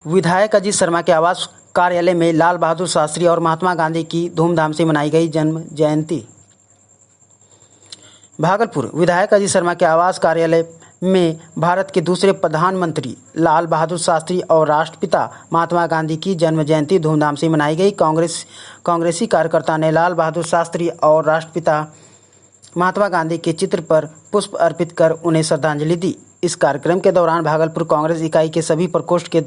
विधायक अजीत शर्मा के आवास कार्यालय में लाल बहादुर शास्त्री और महात्मा गांधी की धूमधाम से मनाई गई जन्म जयंती। भागलपुर। विधायक अजीत शर्मा के आवास कार्यालय में भारत के दूसरे प्रधानमंत्री लाल बहादुर शास्त्री और राष्ट्रपिता महात्मा गांधी की जन्म जयंती धूमधाम से मनाई गई। कांग्रेसी कार्यकर्ता ने लाल बहादुर शास्त्री और राष्ट्रपिता महात्मा गांधी के चित्र पर पुष्प अर्पित कर उन्हें श्रद्धांजलि दी। इस कार्यक्रम के दौरान भागलपुर कांग्रेस इकाई के सभी प्रकोष्ठ के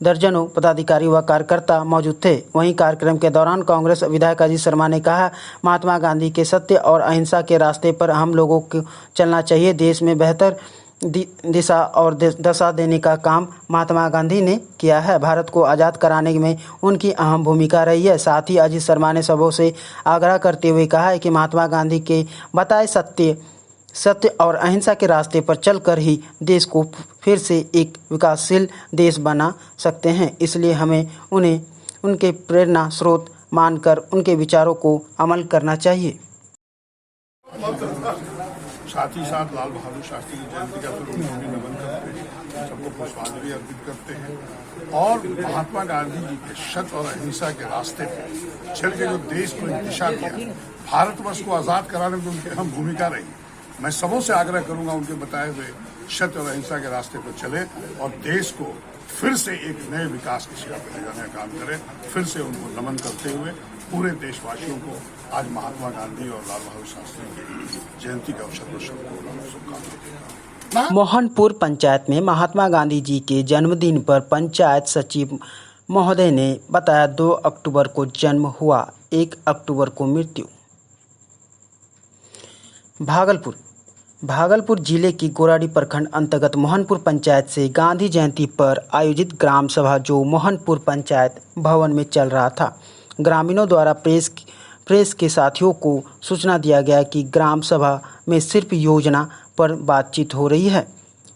दर्जनों पदाधिकारी व कार्यकर्ता मौजूद थे। वहीं कार्यक्रम के दौरान कांग्रेस विधायक अजीत शर्मा ने कहा, महात्मा गांधी के सत्य और अहिंसा के रास्ते पर हम लोगों को चलना चाहिए। देश में बेहतर दिशा और दशा देने का काम महात्मा गांधी ने किया है। भारत को आज़ाद कराने में उनकी अहम भूमिका रही है। साथ ही अजीत शर्मा ने सबों से आग्रह करते हुए कहा है कि महात्मा गांधी के बताए सत्य और अहिंसा के रास्ते पर चलकर ही देश को फिर से एक विकासशील देश बना सकते हैं। इसलिए हमें उन्हें उनके प्रेरणा स्रोत मानकर उनके विचारों को अमल करना चाहिए। साथ ही साथ लाल बहादुर शास्त्री की जयंती का फिर उन्हें भी नमन करते हैं, सबको पुष्पांजलि अर्पित करते हैं और महात्मा गांधी जी के सत्य और अहिंसा के रास्ते पर चल के जो देश को एक दिशा दिया, भारतवर्ष को आजाद कराने में उनकी अहम भूमिका रही। मैं सबों से आग्रह करूंगा उनके बताए हुए सत्य और अहिंसा के रास्ते पर चले और देश को फिर से एक नए विकास की शिखा पर ले जाने का काम करें। फिर से उनको नमन करते हुए पूरे देशवासियों को आज महात्मा गांधी और लाल बहादुर शास्त्री की जयंती के अवसर पर सबको शुभकामनाएं। मोहनपुर पंचायत में महात्मा गांधी जी के जन्मदिन पर पंचायत सचिव महोदय ने बताया, 2 अक्टूबर को जन्म हुआ, 1 अक्टूबर को मृत्यु। भागलपुर जिले की गोराडी प्रखंड अंतर्गत मोहनपुर पंचायत से गांधी जयंती पर आयोजित ग्राम सभा जो मोहनपुर पंचायत भवन में चल रहा था। ग्रामीणों द्वारा प्रेस के साथियों को सूचना दिया गया कि ग्राम सभा में सिर्फ योजना पर बातचीत हो रही है।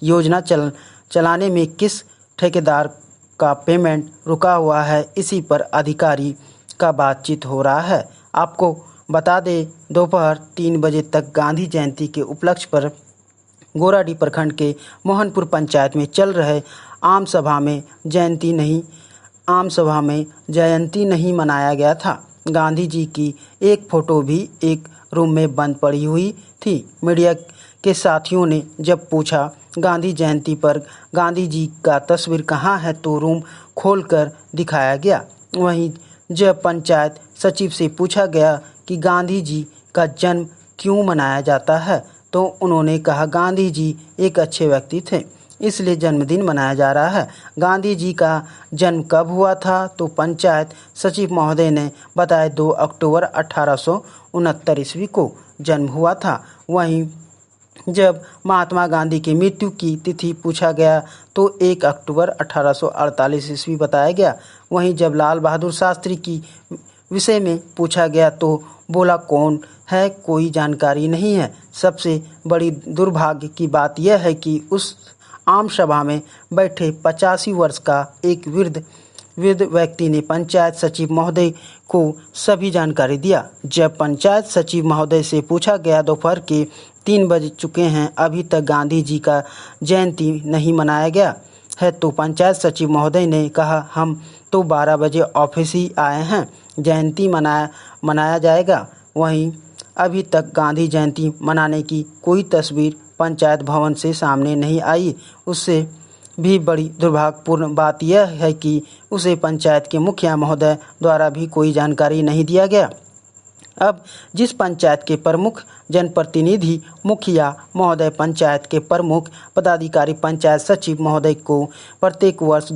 योजना चलाने में किस ठेकेदार का पेमेंट रुका हुआ है, इसी पर अधिकारी का बातचीत हो रहा है। आपको बता दें, दोपहर 3 बजे तक गांधी जयंती के उपलक्ष्य पर गोराडी प्रखंड के मोहनपुर पंचायत में चल रहे आम सभा में जयंती नहीं मनाया गया था। गांधी जी की एक फोटो भी एक रूम में बंद पड़ी हुई थी। मीडिया के साथियों ने जब पूछा गांधी जयंती पर गांधी जी का तस्वीर कहाँ है, तो रूम खोलकर दिखाया गया। वहीं जब पंचायत सचिव से पूछा गया कि गांधी जी का जन्म क्यों मनाया जाता है, तो उन्होंने कहा गांधी जी एक अच्छे व्यक्ति थे, इसलिए जन्मदिन मनाया जा रहा है। गांधी जी का जन्म कब हुआ था, तो पंचायत सचिव महोदय ने बताया 2 अक्टूबर 1869 ईस्वी को जन्म हुआ था। वहीं जब महात्मा गांधी की मृत्यु की तिथि पूछा गया तो 1 अक्टूबर 1848 ईस्वी बताया गया। वहीं जब लाल बहादुर शास्त्री की विषय में पूछा गया तो बोला कौन है, कोई जानकारी नहीं है। सबसे बड़ी दुर्भाग्य की बात यह है कि उस आम सभा में बैठे 85 वर्ष का एक वृद्ध व्यक्ति ने पंचायत सचिव महोदय को सभी जानकारी दिया। जब पंचायत सचिव महोदय से पूछा गया दोपहर के 3 बज चुके हैं, अभी तक गांधी जी का जयंती नहीं मनाया गया है, तो पंचायत सचिव महोदय ने कहा हम तो 12 बजे ऑफिस ही आए हैं, जयंती मनाया जाएगा। वहीं अभी तक गांधी जयंती मनाने की कोई तस्वीर पंचायत भवन से सामने नहीं आई। उससे भी बड़ी दुर्भाग्यपूर्ण बात यह है कि उसे पंचायत के मुखिया महोदय द्वारा भी कोई जानकारी नहीं दिया गया। अब जिस पंचायत के प्रमुख जनप्रतिनिधि मुखिया महोदय, पंचायत के प्रमुख पदाधिकारी, पंचायत सचिव महोदय को प्रत्येक वर्ष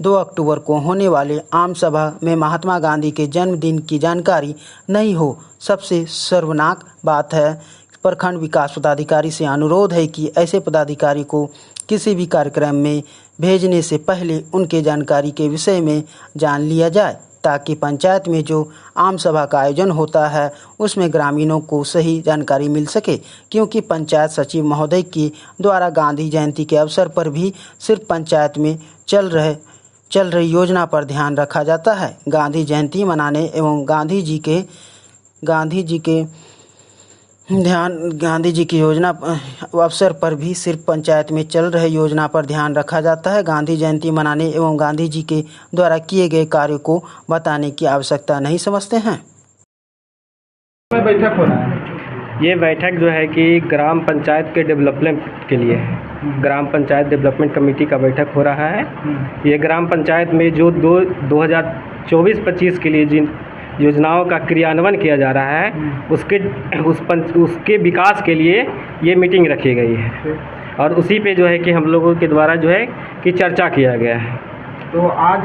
2 अक्टूबर को होने वाले आम सभा में महात्मा गांधी के जन्मदिन की जानकारी नहीं हो, सबसे शर्मनाक बात है। प्रखंड विकास पदाधिकारी से अनुरोध है कि ऐसे पदाधिकारी को किसी भी कार्यक्रम में भेजने से पहले उनके जानकारी के विषय में जान लिया जाए, ताकि पंचायत में जो आम सभा का आयोजन होता है उसमें ग्रामीणों को सही जानकारी मिल सके। क्योंकि पंचायत सचिव महोदय के द्वारा गांधी जयंती के अवसर पर भी सिर्फ पंचायत में चल रही योजना पर ध्यान रखा जाता है। गांधी जयंती मनाने एवं गांधी जी के ध्यान गांधी जी की योजना अवसर पर भी सिर्फ पंचायत में चल रहे योजना पर ध्यान रखा जाता है। गांधी जयंती मनाने एवं गांधी जी के द्वारा किए गए कार्यों को बताने की आवश्यकता नहीं समझते हैं। बैठक हो रहा है। ये बैठक जो है कि ग्राम पंचायत के डेवलपमेंट के लिए है। ग्राम पंचायत डेवलपमेंट कमेटी का बैठक हो रहा है। ये ग्राम पंचायत में जो 2024-25 के लिए जिन योजनाओं का क्रियान्वयन किया जा रहा है उसके विकास के लिए ये मीटिंग रखी गई है और उसी पे जो है कि हम लोगों के द्वारा जो है कि चर्चा किया गया है। तो आज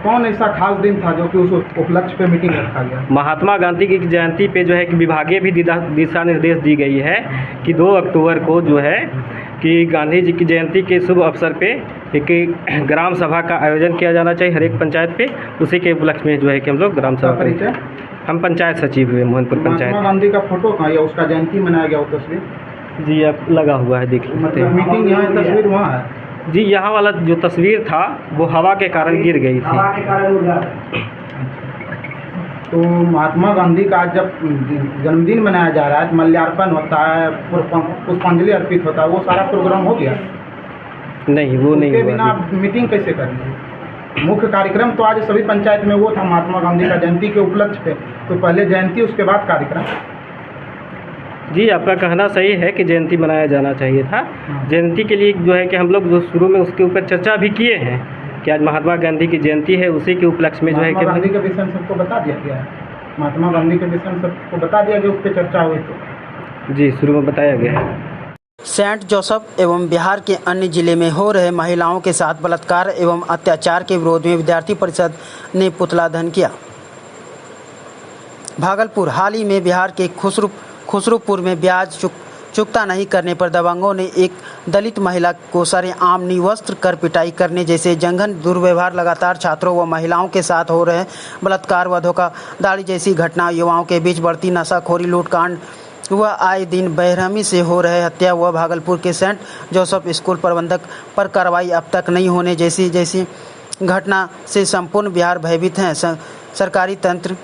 कौन ऐसा खास दिन था जो कि उस उपलक्ष्य पे मीटिंग रखा गया? महात्मा गांधी की जयंती पे जो है कि विभागीय भी दिशा निर्देश दी गई है कि 2 अक्टूबर को जो है कि गांधी जी की जयंती के शुभ अवसर पे एक ग्राम सभा का आयोजन किया जाना चाहिए हर एक पंचायत पे। उसी के उपलक्ष्य में जो है कि हम लोग ग्राम सभा परिचय हम पंचायत सचिव हुए मोहनपुर पंचायत। महात्मा गांधी का फोटो कहाँ या उसका जयंती मनाया गया वो तस्वीर? जी अब लगा हुआ है, देख सकते हैं। मीटिंग यहाँ तस्वीर वहाँ है जी, यहाँ वाला जो तस्वीर था वो हवा के कारण गिर गई थी। तो महात्मा गांधी का आज जब जन्मदिन मनाया जा रहा है, माल्यार्पण होता है, पुष्पांजलि अर्पित होता है, वो सारा प्रोग्राम हो गया? नहीं, वो नहीं हुआ। हुआ। बिना आप मीटिंग कैसे करेंगे? मुख्य कार्यक्रम तो आज सभी पंचायत में वो था महात्मा गांधी का जयंती के उपलक्ष्य पे, तो पहले जयंती उसके बाद कार्यक्रम। जी, आपका कहना सही है कि जयंती मनाया जाना चाहिए था। जयंती के लिए जो है कि हम लोग जो शुरू में उसके ऊपर चर्चा भी किए हैं कि आज महात्मा गांधी की जयंती है, उसी के उपलक्ष्य में जो है कि गांधी के विषय में सबको बता दिया गया है। महात्मा गांधी के विषय में सबको बता दिया गया, उस पर चर्चा हुई तो जी शुरू में बताया गया है। सेंट जोसेफ एवं बिहार के अन्य जिले में हो रहे महिलाओं के साथ बलात्कार एवं अत्याचार के विरोध में विद्यार्थी परिषद ने पुतला दहन किया। भागलपुर हाल ही में बिहार के खुसरूपुर में ब्याज चुकता नहीं करने पर दबंगों ने एक दलित महिला को सरेआम निवस्त्र कर पिटाई करने जैसे जघन्य दुर्व्यवहार लगातार छात्रों व महिलाओं के साथ हो रहे बलात्कार व धोखाधड़ी जैसी घटना, युवाओं के बीच बढ़ती नशाखोरी, लूटकांड व आए दिन बेरहमी से हो रहे हत्या व भागलपुर के सेंट जोसेफ स्कूल प्रबंधक पर कार्रवाई अब तक नहीं होने जैसी घटना से संपूर्ण बिहार भयभीत है। सरकारी तंत्र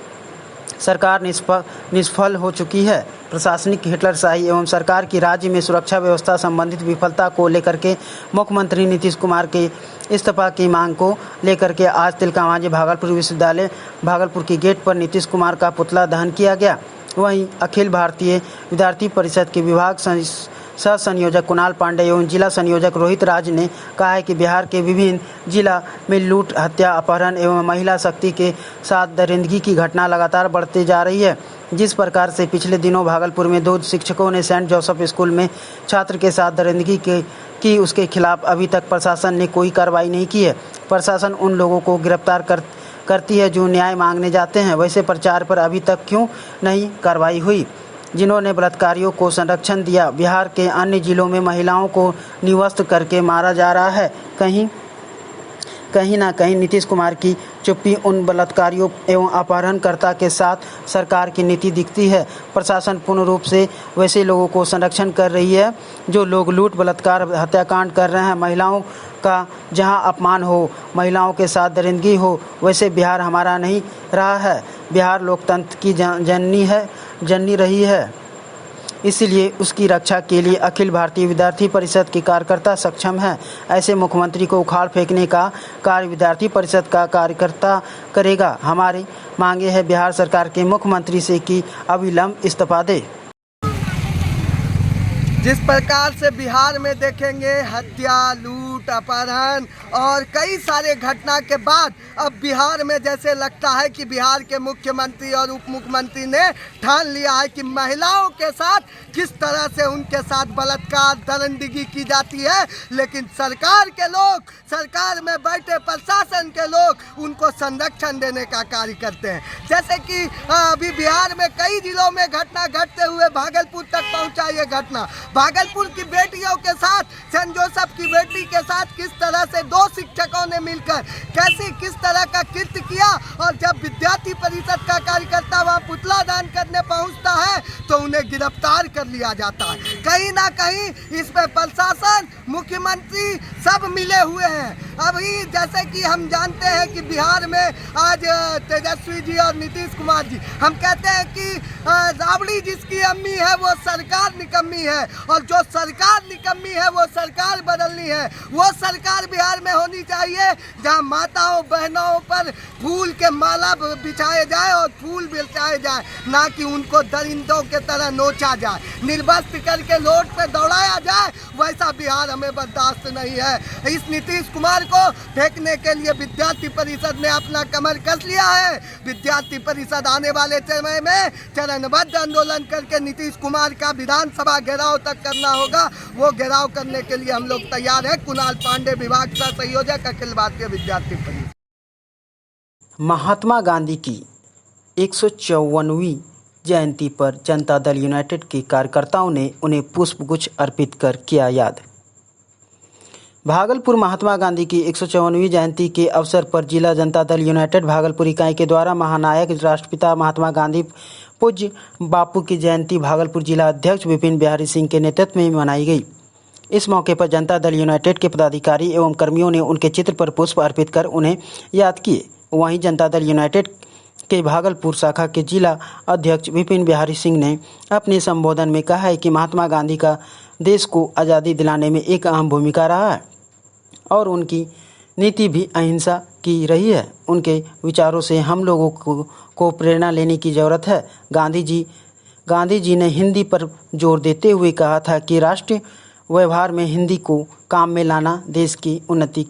सरकार निष्फल हो चुकी है। प्रशासनिक हिटलरशाही एवं सरकार की राज्य में सुरक्षा व्यवस्था संबंधित विफलता को लेकर के मुख्यमंत्री नीतीश कुमार के इस्तीफा की मांग को लेकर के आज तिलकामांझी भागलपुर विश्वविद्यालय भागलपुर की गेट पर नीतीश कुमार का पुतला दहन किया गया। वहीं अखिल भारतीय विद्यार्थी परिषद के विभाग सह संयोजक कुणाल पांडे एवं जिला संयोजक रोहित राज ने कहा है कि बिहार के विभिन्न जिला में लूट, हत्या, अपहरण एवं महिला शक्ति के साथ दरिंदगी की घटना लगातार बढ़ती जा रही है। जिस प्रकार से पिछले दिनों भागलपुर में 2 शिक्षकों ने सेंट जोसेफ स्कूल में छात्र के साथ दरिंदगी की उसके खिलाफ अभी तक प्रशासन ने कोई कार्रवाई नहीं की है। प्रशासन उन लोगों को गिरफ्तार करती है जो न्याय मांगने जाते हैं, वैसे प्रचार पर अभी तक क्यों नहीं कार्रवाई हुई जिन्होंने बलात्कारियों को संरक्षण दिया। बिहार के अन्य जिलों में महिलाओं को निवस्त्र करके मारा जा रहा है। कहीं ना कहीं नीतीश कुमार की चुप्पी उन बलात्कारियों एवं अपहरणकर्ता के साथ सरकार की नीति दिखती है। प्रशासन पूर्ण रूप से वैसे लोगों को संरक्षण कर रही है जो लोग लूट, बलात्कार, हत्याकांड कर रहे हैं। महिलाओं का जहां अपमान हो, महिलाओं के साथ दरिंदगी हो, वैसे बिहार हमारा नहीं रहा है। बिहार लोकतंत्र की जननी रही है, इसलिए उसकी रक्षा के लिए अखिल भारतीय विद्यार्थी परिषद के कार्यकर्ता सक्षम हैं। ऐसे मुख्यमंत्री को उखाड़ फेंकने का कार्य विद्यार्थी परिषद का कार्यकर्ता करेगा। हमारी मांगे है बिहार सरकार के मुख्यमंत्री से कि अविलंब इस्तीफा दे। जिस प्रकार से बिहार में देखेंगे हत्या, लूट, अपहरण और कई सारे घटना के बाद अब बिहार में जैसे लगता है कि बिहार के मुख्यमंत्री और उप मुख्यमंत्री ने ठान लिया है कि महिलाओं के साथ किस तरह से उनके साथ बलात्कार, दरिंदगी की जाती है, लेकिन सरकार के लोग, सरकार में बैठे प्रशासन के लोग उनको संरक्षण देने का कार्य करते हैं। जैसे कि अभी बिहार में कई जिलों में घटना घटते हुए भागलपुर तक पहुंचा ये घटना। भागलपुर की बेटियों के साथ, सेंट जोसेफ की बेटी के साथ किस तरह से दो शिक्षकों ने मिलकर किस तरह का कृत्य किया, और जब विद्यार्थी परिषद का कार्यकर्ता वहाँ पुतला दान करने पहुँचता है तो उन्हें गिरफ्तार कर लिया जाता है। कहीं ना कहीं इसमें प्रशासन, मुख्यमंत्री सब मिले हुए हैं। अभी जैसे कि हम जानते हैं कि बिहार में आज तेजस्वी जी और नीतीश कुमार जी, हम कहते हैं कि राबड़ी जिसकी अम्मी है वो सरकार निकम्मी है, और जो सरकार निकम्मी है वो सरकार बदलनी है। वो सरकार बिहार में होनी चाहिए जहां माताओं बहनों पर फूल के माला बिछाए जाए और फूल बिछाए जाए, ना कि उनको दरिंदों के तरह नोचा जाए, निर्वस्त्र करके रोड पे दौड़ाया जाए। वैसा बिहार हमें बर्दाश्त नहीं है। इस नीतीश कुमार को फेंकने के लिए विद्यार्थी परिषद ने अपना कमर कस लिया है। विद्यार्थी परिषद आने वाले समय में चरणबद्ध आंदोलन करके नीतीश कुमार का विधानसभा घेराव तक करना होगा। वो घेराव करने के लिए हम लोग तैयार हैं। कुणाल पांडे, विभाग का संयोजक, अखिल भारतीय विद्यार्थी परिषद। महात्मा गांधी की 154वीं जयंती पर जनता दल यूनाइटेड के कार्यकर्ताओं ने उन्हें पुष्पगुच्छ अर्पित कर किया याद। भागलपुर महात्मा गांधी की 154वीं जयंती के अवसर पर जिला जनता दल यूनाइटेड भागलपुर इकाई के द्वारा महानायक राष्ट्रपिता महात्मा गांधी पूज्य बापू की जयंती भागलपुर जिला अध्यक्ष विपिन बिहारी सिंह के नेतृत्व में मनाई गई। इस मौके पर जनता दल यूनाइटेड के पदाधिकारी एवं कर्मियों ने उनके चित्र पर पुष्प अर्पित कर उन्हें याद किए। वहीं जनता दल यूनाइटेड के भागलपुर शाखा के जिला अध्यक्ष विपिन बिहारी सिंह ने अपने संबोधन में कहा है कि महात्मा गांधी का देश को आज़ादी दिलाने में एक अहम भूमिका रहा है और उनकी नीति भी अहिंसा की रही है। उनके विचारों से हम लोगों को प्रेरणा लेने की ज़रूरत है। गांधी जी ने हिंदी पर जोर देते हुए कहा था कि राष्ट्रीय व्यवहार में हिंदी को काम में लाना देश की उन्नति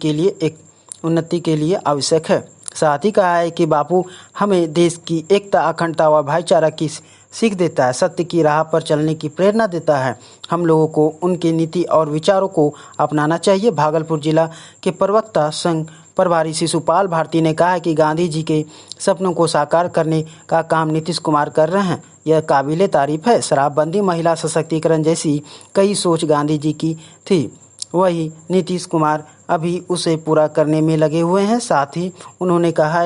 के लिए आवश्यक है। साथ ही कहा है कि बापू हमें देश की एकता, अखंडता व भाईचारा की सीख देता है, सत्य की राह पर चलने की प्रेरणा देता है। हम लोगों को उनकी नीति और विचारों को अपनाना चाहिए। भागलपुर जिला के प्रवक्ता संघ प्रभारी शिशुपाल भारती ने कहा कि गांधी जी के सपनों को साकार करने का काम नीतीश कुमार कर रहे हैं, यह काबिले तारीफ है। शराबबंदी, महिला सशक्तिकरण जैसी कई सोच गांधी जी की थी, वही नीतीश कुमार अभी उसे पूरा करने में लगे हुए हैं। साथ ही उन्होंने कहा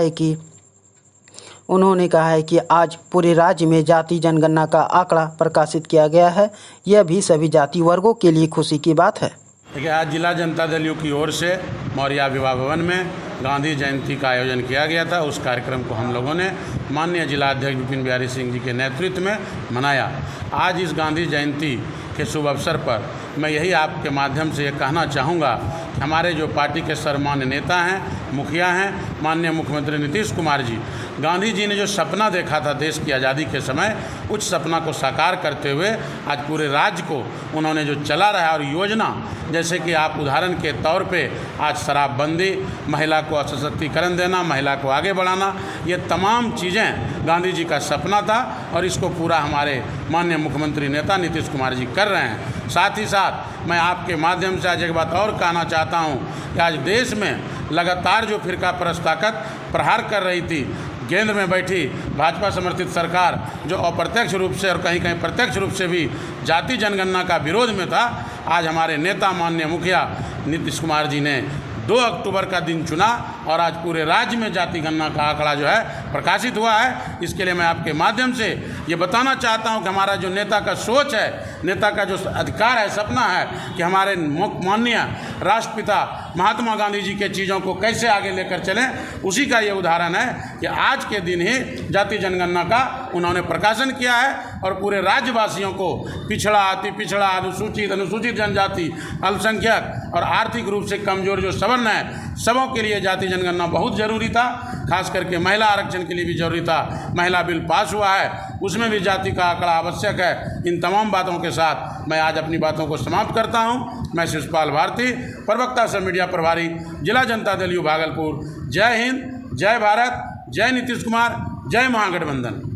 है कि आज पूरे राज्य में जाति जनगणना का आंकड़ा प्रकाशित किया गया है। यह भी सभी जाति वर्गों के लिए खुशी की बात है। देखिए, आज जिला जनता दल यू की ओर से मौर्या विवाह भवन में गांधी जयंती का आयोजन किया गया था। उस कार्यक्रम को हम लोगों ने माननीय जिला अध्यक्ष विपिन बिहारी सिंह जी के नेतृत्व में मनाया। आज इस गांधी जयंती के शुभ अवसर पर मैं यही आपके माध्यम से ये कहना चाहूँगा कि हमारे जो पार्टी के सर्वमान्य नेता हैं, मुखिया हैं, माननीय मुख्यमंत्री नीतीश कुमार जी, गांधी जी ने जो सपना देखा था देश की आज़ादी के समय, उस सपना को साकार करते हुए आज पूरे राज्य को उन्होंने जो चला रहा है और योजना, जैसे कि आप उदाहरण के तौर पे आज शराबबंदी, महिला को सशक्तिकरण देना, महिला को आगे बढ़ाना, ये तमाम चीज़ें गांधी जी का सपना था और इसको पूरा हमारे माननीय मुख्यमंत्री नेता नीतीश कुमार जी कर रहे हैं। साथ ही साथ मैं आपके माध्यम से आज एक बात और कहना चाहता हूँ कि आज देश में लगातार जो फिरका परस्त ताकत प्रहार कर रही थी, केंद्र में बैठी भाजपा समर्थित सरकार जो अप्रत्यक्ष रूप से और कहीं कहीं प्रत्यक्ष रूप से भी जाति जनगणना का विरोध में था, आज हमारे नेता माननीय मुखिया नीतीश कुमार जी ने 2 अक्टूबर का दिन चुना और आज पूरे राज्य में जाति गणना का आंकड़ा जो है प्रकाशित हुआ है। इसके लिए मैं आपके माध्यम से ये बताना चाहता हूं कि हमारा जो नेता का सोच है, नेता का जो अधिकार है, सपना है कि हमारे माननीय राष्ट्रपिता महात्मा गांधी जी के चीज़ों को कैसे आगे लेकर चलें, उसी का ये उदाहरण है कि आज के दिन ही जाति जनगणना का उन्होंने प्रकाशन किया है और पूरे राज्यवासियों को पिछड़ा, अति पिछड़ा, अनुसूचित जनजाति, अल्पसंख्यक और आर्थिक रूप से कमजोर जो सवर्ण है, सबों के लिए जाति जनगणना बहुत ज़रूरी था। खास करके महिला आरक्षण के लिए भी जरूरी था। महिला बिल पास हुआ है, उसमें भी जाति का आंकड़ा आवश्यक है। इन तमाम बातों के साथ मैं आज अपनी बातों को समाप्त करता हूं। मैं शिशुपाल भारती, प्रवक्ता सह मीडिया प्रभारी, जिला जनता दल यू भागलपुर। जय हिंद, जय भारत, जय नीतीश कुमार, जय महागठबंधन।